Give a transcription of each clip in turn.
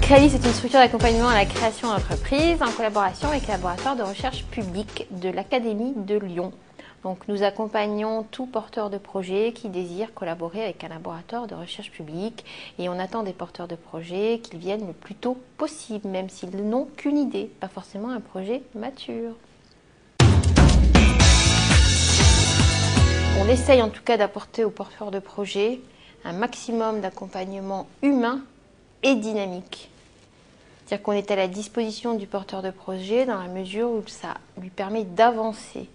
Crealis est une structure d'accompagnement à la création d'entreprise en collaboration avec le laboratoire de recherche publique de l'Académie de Lyon. Donc, nous accompagnons tout porteur de projet qui désire collaborer avec un laboratoire de recherche publique et on attend des porteurs de projets qu'ils viennent le plus tôt possible, même s'ils n'ont qu'une idée, pas forcément un projet mature. On essaye en tout cas d'apporter aux porteurs de projets un maximum d'accompagnement humain et dynamique. C'est-à-dire qu'on est à la disposition du porteur de projet dans la mesure où ça lui permet d'avancer.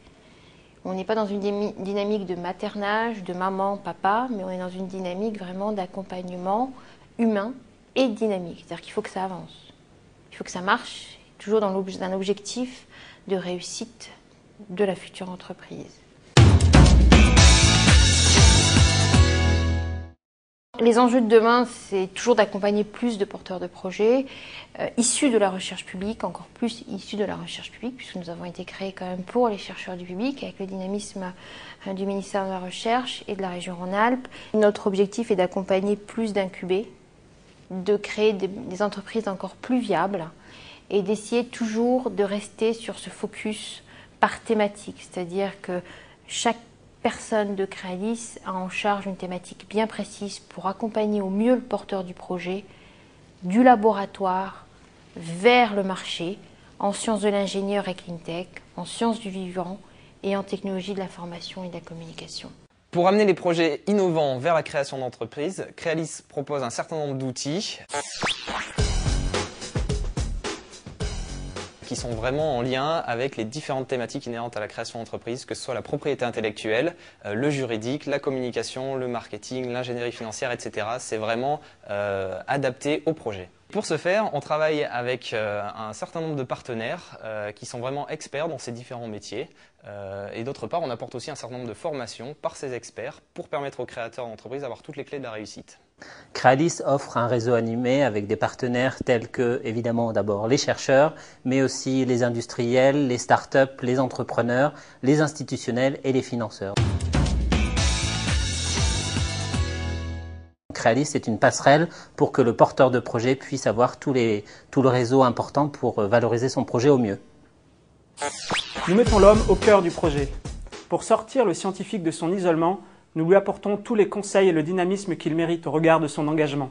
On n'est pas dans une dynamique de maternage, de maman, papa, mais on est dans une dynamique vraiment d'accompagnement humain et dynamique. C'est-à-dire qu'il faut que ça avance, il faut que ça marche, toujours dans un objectif de réussite de la future entreprise. Les enjeux de demain, c'est toujours d'accompagner plus de porteurs de projets issus de la recherche publique, encore plus issus de la recherche publique, puisque nous avons été créés quand même pour les chercheurs du public, avec le dynamisme du ministère de la Recherche et de la région Rhône-Alpes. Notre objectif est d'accompagner plus d'incubés, de créer des entreprises encore plus viables et d'essayer toujours de rester sur ce focus par thématique, c'est-à-dire que chaque personne de Crealis a en charge une thématique bien précise pour accompagner au mieux le porteur du projet, du laboratoire vers le marché, en sciences de l'ingénieur et cleantech, en sciences du vivant et en technologie de l'information et de la communication. Pour amener les projets innovants vers la création d'entreprises, Crealis propose un certain nombre d'outils qui sont vraiment en lien avec les différentes thématiques inhérentes à la création d'entreprise, que ce soit la propriété intellectuelle, le juridique, la communication, le marketing, l'ingénierie financière, etc. C'est vraiment adapté au projet. Pour ce faire, on travaille avec un certain nombre de partenaires qui sont vraiment experts dans ces différents métiers. Et d'autre part, on apporte aussi un certain nombre de formations par ces experts pour permettre aux créateurs d'entreprises d'avoir toutes les clés de la réussite. Crealis offre un réseau animé avec des partenaires tels que, évidemment, d'abord les chercheurs, mais aussi les industriels, les startups, les entrepreneurs, les institutionnels et les financeurs. Crealis est une passerelle pour que le porteur de projet puisse avoir tout le réseau important pour valoriser son projet au mieux. Nous mettons l'homme au cœur du projet. Pour sortir le scientifique de son isolement, nous lui apportons tous les conseils et le dynamisme qu'il mérite au regard de son engagement.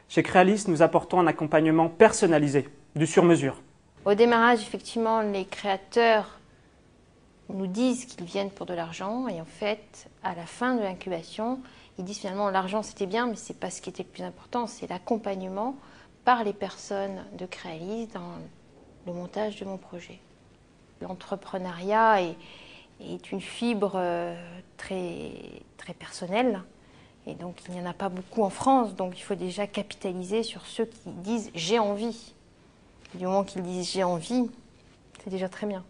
Chez Crealis, nous apportons un accompagnement personnalisé, du sur-mesure. Au démarrage, effectivement, les créateurs nous disent qu'ils viennent pour de l'argent et en fait, à la fin de l'incubation, ils disent finalement l'argent c'était bien, mais ce n'est pas ce qui était le plus important, c'est l'accompagnement par les personnes de Crealis dans le montage de mon projet. L'entrepreneuriat est une fibre très personnelle et donc il n'y en a pas beaucoup en France, donc il faut déjà capitaliser sur ceux qui disent « j'ai envie ». Du moment qu'ils disent « j'ai envie », c'est déjà très bien.